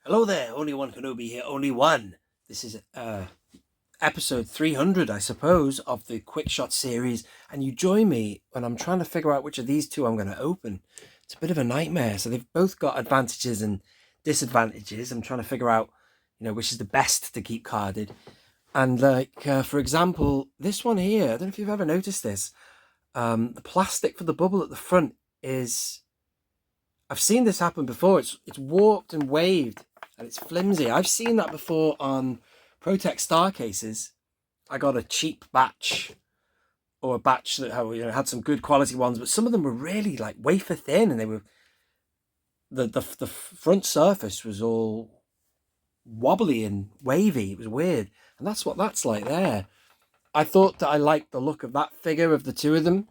Hello there, only one Kenobi here, only one. This is episode 300, I suppose, of the Quick Shot series, and you join me when I'm trying to figure out which of these two I'm going to open. It's a bit of a nightmare. So they've both got advantages and disadvantages. I'm trying to figure out, which is the best to keep carded. And for example, this one here, I don't know if you've ever noticed this. The plastic for the bubble at the front is... I've seen this happen before. It's warped and waved, and it's flimsy. I've seen that before on Protect Star cases. I got a cheap batch, or a batch that had some good quality ones, but some of them were really like wafer thin, and they were the front surface was all wobbly and wavy. It was weird, and that's what that's like there. I thought that I liked the look of that figure of the two of them.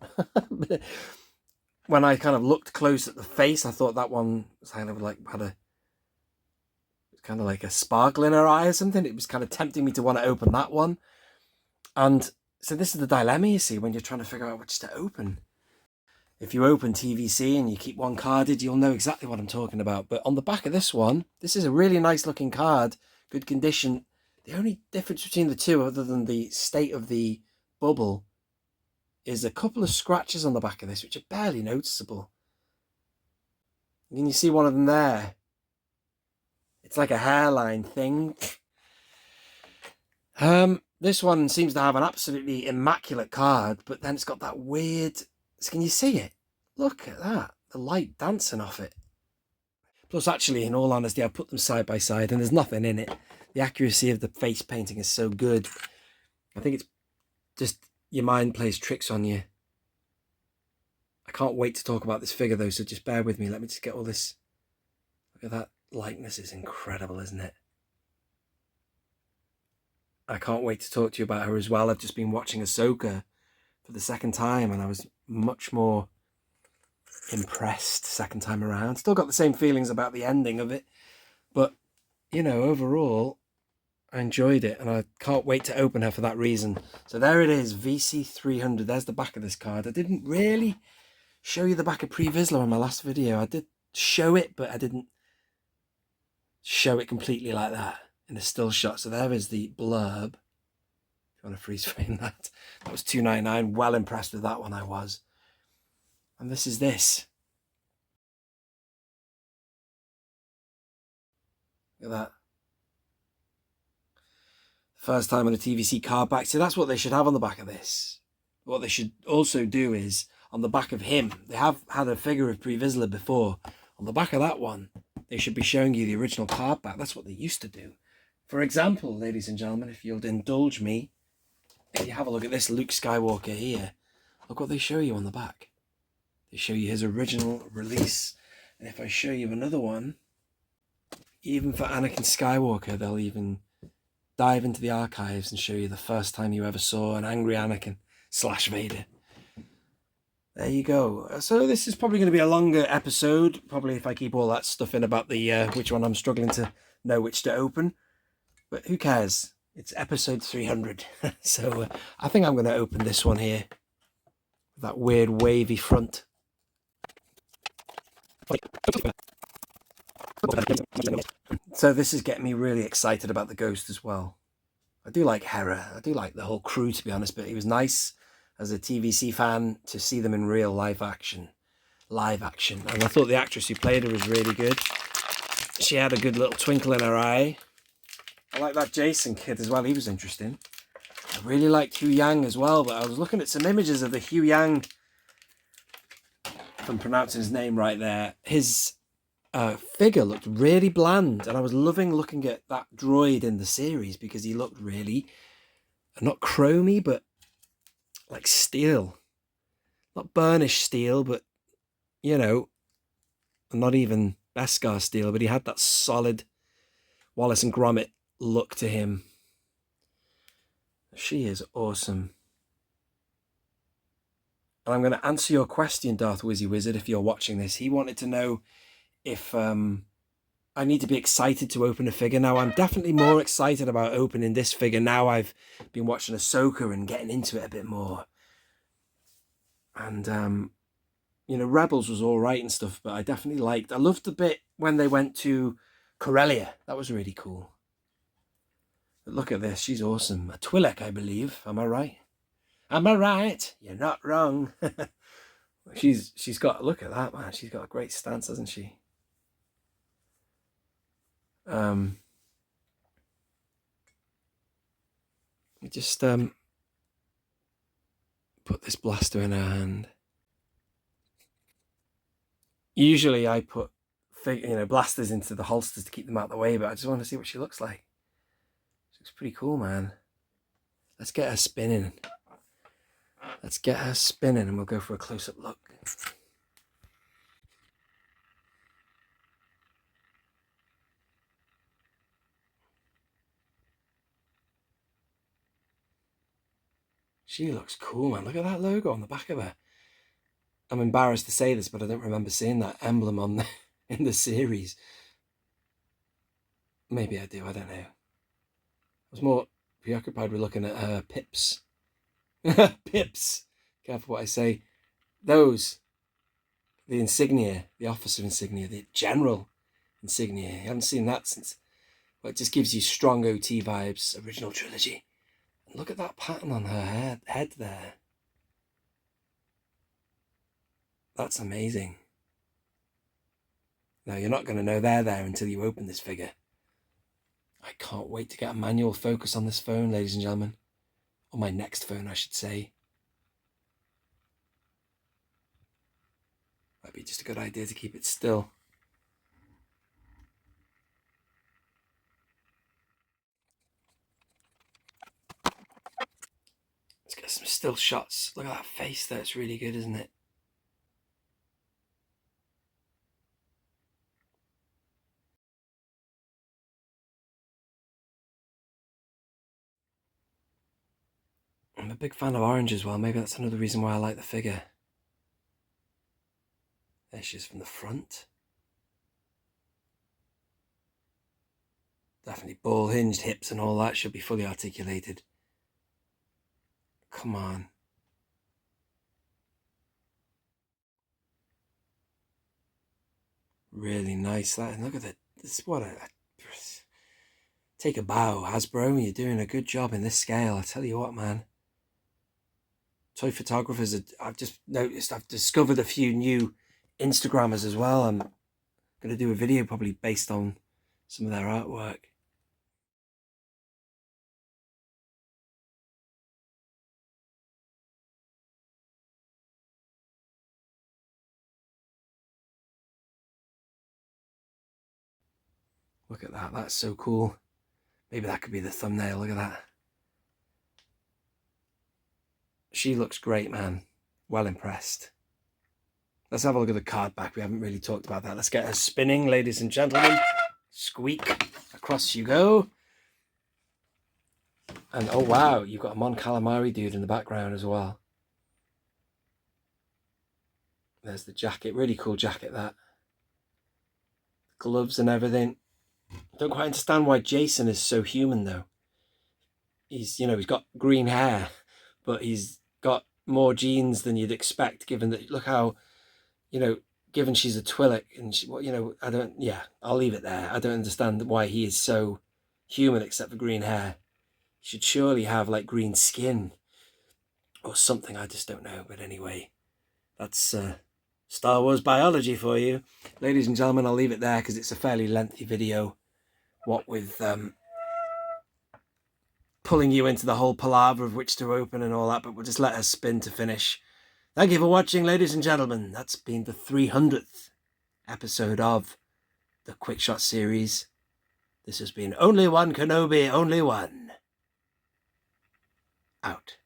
When I kind of looked close at the face, I thought that one was kind of like kind of like a sparkle in her eye or something. It was kind of tempting me to want to open that one. And so this is the dilemma, you see, when you're trying to figure out which to open. If you open TVC and you keep one carded, you'll know exactly what I'm talking about. But on the back of this one, this is a really nice looking card, good condition. The only difference between the two, other than the state of the bubble, is a couple of scratches on the back of this, which are barely noticeable. Can you see one of them there? It's like a hairline thing. This one seems to have an absolutely immaculate card, but then it's got that weird... Can you see it? Look at that. The light dancing off it. Plus, actually, in all honesty, I put them side by side and there's nothing in it. The accuracy of the face painting is so good. I think it's just... your mind plays tricks on you. I can't wait to talk about this figure though, so just bear with me. Let me just get all this. Look at that likeness, is incredible, isn't it? I can't wait to talk to you about her as well. I've just been watching Ahsoka for the second time and I was much more impressed second time around. Still got the same feelings about the ending of it, but overall I enjoyed it and I can't wait to open her for that reason. So there it is, VC300. There's the back of this card. I didn't really show you the back of Pre-Vizsla in my last video. I did show it, but I didn't show it completely like that in a still shot. So there is the blurb. If you want to freeze frame that. That was $2.99. Well impressed with that one, I was. And this is this. Look at that. First time on a TVC card back. So that's what they should have on the back of this. What they should also do is, on the back of him, they have had a figure of Pre-Vizsla before. On the back of that one, they should be showing you the original card back. That's what they used to do. For example, ladies and gentlemen, if you'll indulge me, if you have a look at this Luke Skywalker here, look what they show you on the back. They show you his original release. And if I show you another one, even for Anakin Skywalker, they'll even dive into the archives and show you the first time you ever saw an angry Anakin / Vader. There you go. So this is probably going to be a longer episode, probably if I keep all that stuff in about the which one I'm struggling to know which to open. But who cares? It's episode 300. So I think I'm going to open this one here. That weird wavy front. So this is getting me really excited about the Ghost as well. I do like Hera. I do like the whole crew, to be honest, but it was nice as a TVC fan to see them in real live action. And I thought the actress who played her was really good. She had a good little twinkle in her eye. I like that Jason kid as well. He was interesting. I really liked Hugh Yang as well, but I was looking at some images of the Hugh Yang, if I'm pronouncing his name right there, his figure looked really bland, and I was loving looking at that droid in the series because he looked really, not chromy, but like steel. Not burnished steel, but, not even Beskar steel, but he had that solid Wallace and Gromit look to him. She is awesome. And I'm going to answer your question, Darth Wizzy Wizard, if you're watching this. He wanted to know if I need to be excited to open a figure. Now, I'm definitely more excited about opening this figure now I've been watching Ahsoka and getting into it a bit more. And, Rebels was all right and stuff, but I definitely I loved the bit when they went to Corellia. That was really cool. But look at this. She's awesome. A Twi'lek, I believe. Am I right? Am I right? You're not wrong. She's got, look at that, man. She's got a great stance, hasn't she? We just put this blaster in her hand. Usually I put blasters into the holsters to keep them out of the way, but I just want to see what she looks like. She looks pretty cool, man. Let's get her spinning. Let's get her spinning and we'll go for a close-up look. She looks cool, man. Look at that logo on the back of her. I'm embarrassed to say this, but I don't remember seeing that emblem on in the series. Maybe I do, I don't know. I was more preoccupied with looking at her pips. Pips! Careful what I say. Those, the insignia, the officer insignia, the general insignia. You haven't seen that since... Well, it just gives you strong OT vibes, original trilogy. And look at that pattern on her head there. That's amazing. Now, you're not going to know they're there until you open this figure. I can't wait to get a manual focus on this phone, ladies and gentlemen. On my next phone, I should say. Might be just a good idea to keep it still. Let's get some still shots. Look at that face there. It's really good, isn't it? I'm a big fan of orange as well. Maybe that's another reason why I like the figure. There she is from the front. Definitely ball hinged hips and all that should be fully articulated. Come on. Really nice that. And look at that. This is what take a bow, Hasbro. You're doing a good job in this scale. I tell you what, man. Toy photographers, I've just noticed, I've discovered a few new Instagrammers as well. I'm going to do a video probably based on some of their artwork. Look at that, that's so cool. Maybe that could be the thumbnail, look at that. She looks great, man. Well impressed. Let's have a look at the card back. We haven't really talked about that. Let's get her spinning, ladies and gentlemen. Squeak. Across you go. And oh wow, you've got a Mon Calamari dude in the background as well. There's the jacket. Really cool jacket, that. Gloves and everything. Don't quite understand why Jason is so human, though. He's got green hair, but he's got more genes than you'd expect, given that, look how, given she's a Twi'lek, and I'll leave it there. I don't understand why he is so human except for green hair. He should surely have, like, green skin or something, I just don't know. But anyway, that's Star Wars biology for you. Ladies and gentlemen, I'll leave it there because it's a fairly lengthy video, what with pulling you into the whole palaver of which to open and all that, but we'll just let her spin to finish. Thank you for watching, ladies and gentlemen. That's been the 300th episode of the Quick Shot series. This has been Only One Kenobi, Only One. Out.